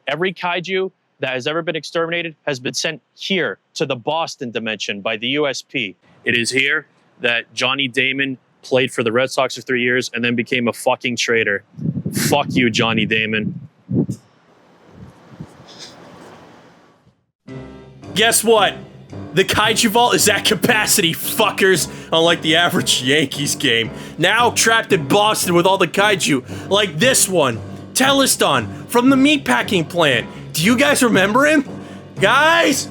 Every kaiju that has ever been exterminated has been sent here to the Boston dimension by the USP. It is here that Johnny Damon played for the Red Sox for 3 years and then became a fucking traitor. Fuck you, Johnny Damon. Guess what? The Kaiju Vault is at capacity, fuckers, unlike the average Yankees game. Now trapped in Boston with all the Kaiju, like this one, Teleston, from the meatpacking plant. Do you guys remember him? Guys?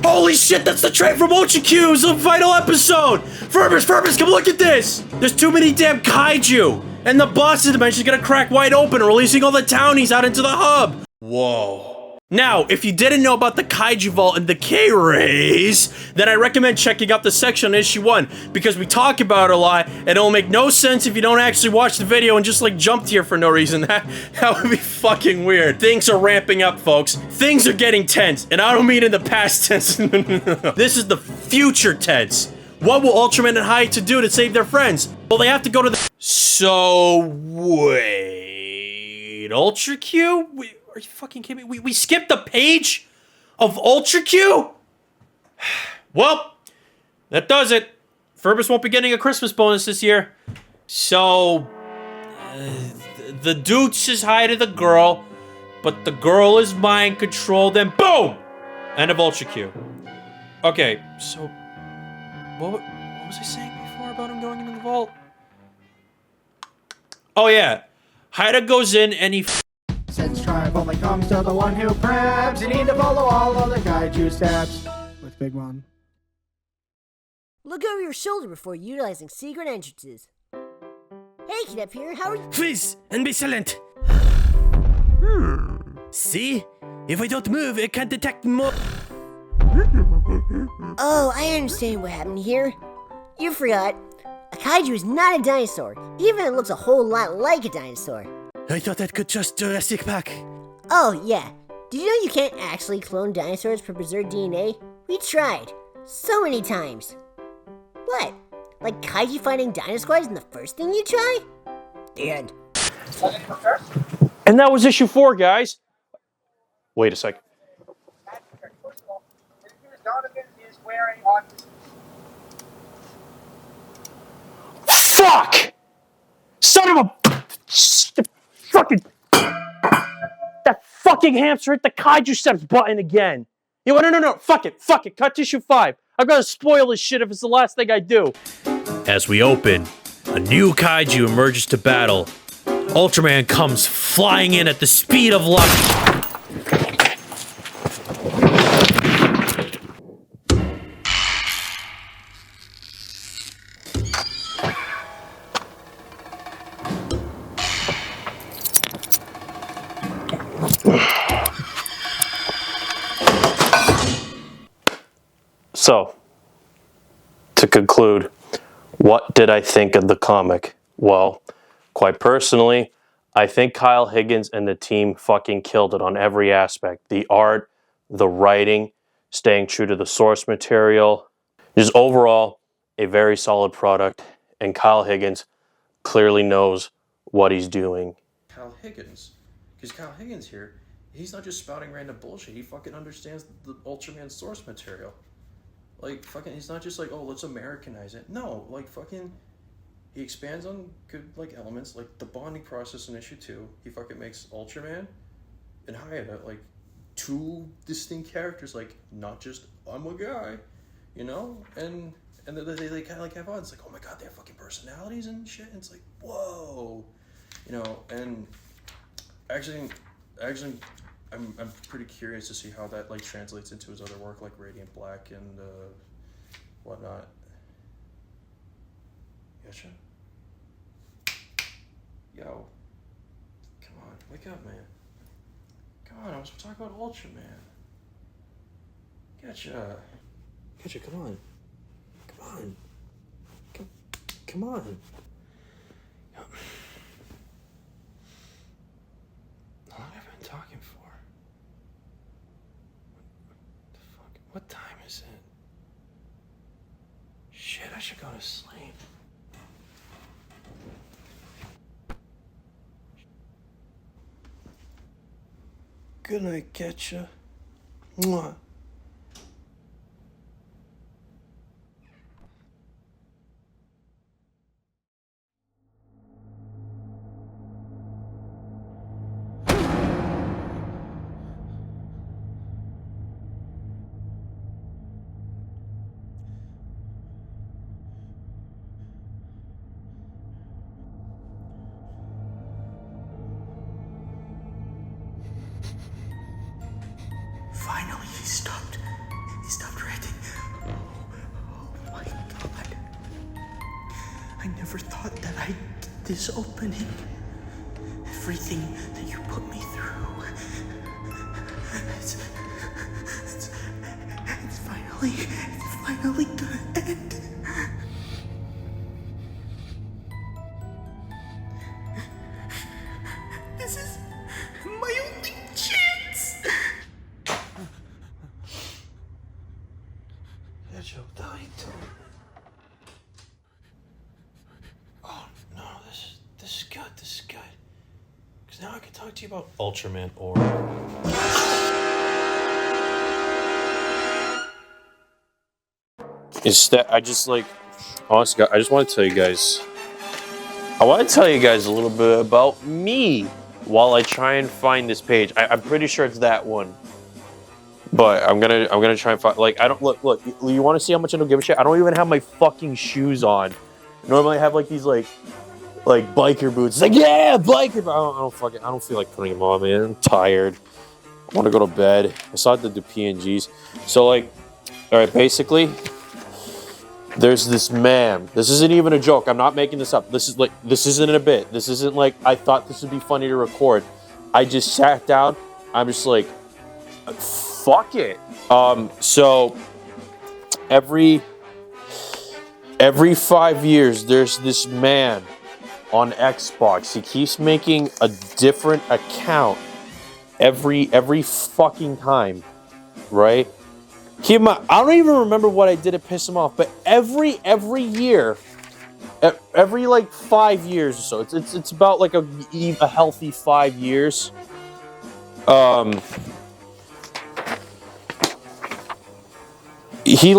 Holy shit, that's the train from Ochaku! It's the final episode! Ferbus, come look at this! There's too many damn Kaiju! And the Boston dimension's gonna crack wide open, releasing all the townies out into the hub! Whoa. Now, if you didn't know about the Kaiju Vault and the K-Rays, then I recommend checking out the section on issue 1, because we talk about it a lot, and it'll make no sense if you don't actually watch the video and just like jumped here for no reason. That would be fucking weird. Things are ramping up, folks. Things are getting tense, and I don't mean in the past tense. This is the future tense. What will Ultraman and Hayato do to save their friends? Well, they have to go to the— So, wait... Ultra Q? Are you fucking kidding me? We skipped the page of Ultra Q? Well, that does it. Ferbus won't be getting a Christmas bonus this year. So, the dude says hi to the girl, but the girl is mind controlled, and boom! End of Ultra Q. Okay, so, what was I saying before about him going into the vault? Oh yeah, Hayato goes in and he Since triumph only comes to the one who preps, you need to follow all of the Kaiju Steps. With Big One. Look over your shoulder before utilizing secret entrances. Hey, kid up here, how are you? Freeze and be silent. See? If I don't move, it can't detect more. Oh, I understand what happened here. You forgot. A kaiju is not a dinosaur, even if it looks a whole lot like a dinosaur. I thought that could just Jurassic Park. Oh, yeah. Did you know you can't actually clone dinosaurs for preserved DNA? We tried. So many times. What? Like kaiju fighting dinosaurs in the first thing you try? The end. And that was issue 4, guys. Wait a sec. Fuck! Son of a... Fucking... That fucking hamster hit the Kaiju Steps button again. You know, no, fuck it, cut to issue 5. I'm gonna spoil this shit if it's the last thing I do. As we open, a new kaiju emerges to battle. Ultraman comes flying in at the speed of light. So, to conclude, what did I think of the comic? Well, quite personally, I think Kyle Higgins and the team fucking killed it on every aspect. The art, the writing, staying true to the source material. Just overall, a very solid product, and Kyle Higgins clearly knows what he's doing. Kyle Higgins. Because Kyle Higgins here, he's not just spouting random bullshit, he fucking understands the Ultraman source material. Like, fucking, he's not just like, oh, let's Americanize it. No, like, fucking, he expands on good, like, elements, like the bonding process in issue 2. He fucking makes Ultraman and Hayato, like, 2 distinct characters, like, not just, I'm a guy, you know? And they kind of, like, have fun. It's like, oh my god, they have fucking personalities and shit. And it's like, whoa. You know, and actually, I'm pretty curious to see how that like translates into his other work, like Radiant Black and whatnot. Gotcha. Yo, come on, wake up, man. Come on, I was talking about Ultraman. Gotcha, come on. Come on. How long have I been talking for? What the fuck? What time is it? Shit, I should go to sleep. Good night, Getcha. Mwah. He stopped writing. Oh my god. I never thought that I'd get this opening. Everything that you put me through. It's finally gonna end. This is my only chance. That joke died. Oh no, this is good. This is good. Because now I can talk to you about Ultraman Orb. Instead, I just honestly, I just want to tell you guys. I want to tell you guys a little bit about me while I try and find this page. I'm pretty sure it's that one, but I'm gonna try and find. I don't look. You want to see how much I don't give a shit? I don't even have my fucking shoes on. Normally, I have these biker boots. It's yeah, biker. But I don't feel like putting them on, man. I'm tired. I want to go to bed. I still have to do PNGs. So all right, basically. There's this man. This isn't even a joke. I'm not making this up. This isn't a bit. This isn't I thought this would be funny to record. I just sat down. I'm just fuck it. So every 5 years, there's this man on Xbox. He keeps making a different account every fucking time, right? Keep in mind, I don't even remember what I did to piss him off, but every year, every 5 years or so, it's about a healthy 5 years. He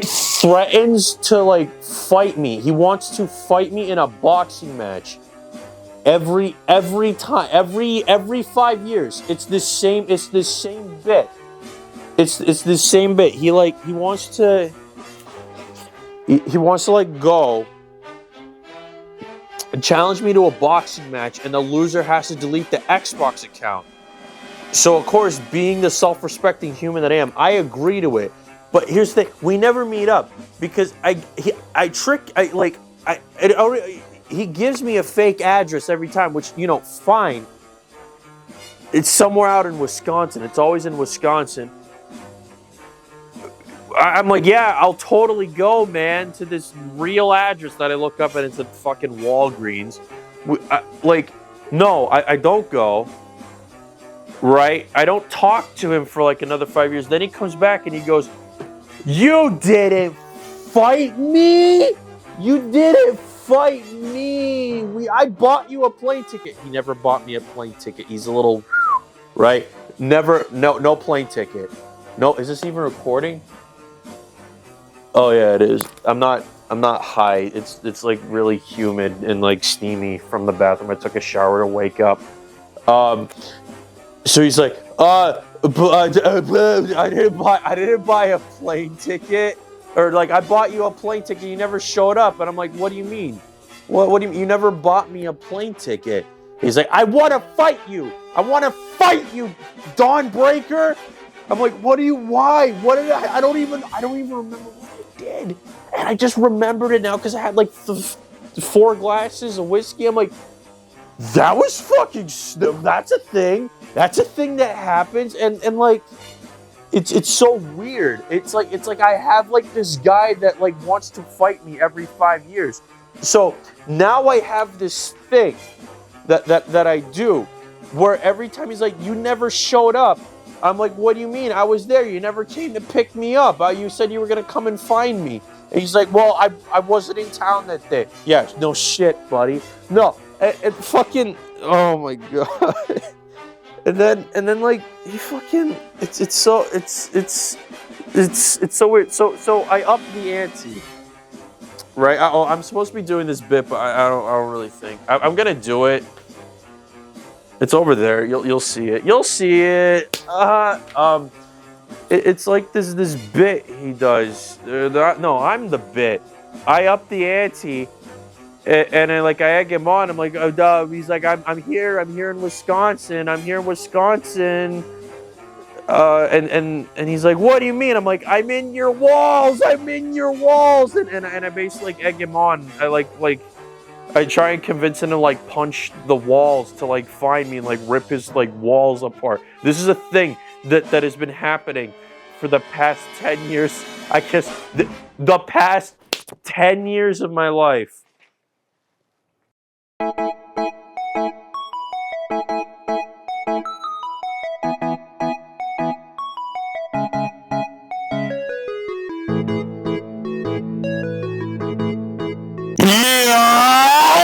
threatens to fight me. He wants to fight me in a boxing match. Every time, every 5 years, it's this same bit. It's this same bit. He wants to go and challenge me to a boxing match, and the loser has to delete the Xbox account. So of course, being the self-respecting human that I am, I agree to it. But here's the thing: we never meet up because he gives me a fake address every time, which, fine. It's somewhere out in Wisconsin. It's always in Wisconsin. I'm yeah, I'll totally go, man, to this real address that I look up and it's at fucking Walgreens. No, I don't go. Right? I don't talk to him for another 5 years. Then he comes back and he goes, "You didn't fight me! You didn't fight me! I bought you a plane ticket." He never bought me a plane ticket. He's a little, right? Never, no plane ticket. No, is this even recording? Oh yeah, it is. I'm not high. It's really humid and steamy from the bathroom. I took a shower to wake up. So he's I didn't buy a plane ticket. Or I bought you a plane ticket, you never showed up. And I'm what do you mean? What do you mean? You never bought me a plane ticket. He's I want to fight you. I want to fight you, Dawnbreaker. I'm why? What did I don't even remember what I did. And I just remembered it now because I had 4 glasses of whiskey. I'm that was fucking, that's a thing. That's a thing that happens. And it's so weird. It's I have this guy that wants to fight me every 5 years. So now I have this thing that I do where every time he's you never showed up. I'm what do you mean? I was there. You never came to pick me up. You said you were going to come and find me. And he's well, I wasn't in town that day. Yeah, no shit, buddy. No, it fucking, oh my God. And then he fucking, it's so weird. So I upped the ante, right? I'm supposed to be doing this bit, but I don't really think I'm gonna do it. It's over there. You'll see it. You'll see it. It's this bit he does. No, I'm the bit. I upped the ante. And then I egg him on. I'm oh, duh. He's I'm here in Wisconsin. I'm here in Wisconsin. And he's like, what do you mean? I'm like, I'm in your walls. I'm in your walls. And I basically egg him on. I try and convince him to like punch the walls to like find me and like rip his like walls apart. This is a thing that has been happening for the past 10 years. I guess the past 10 years of my life.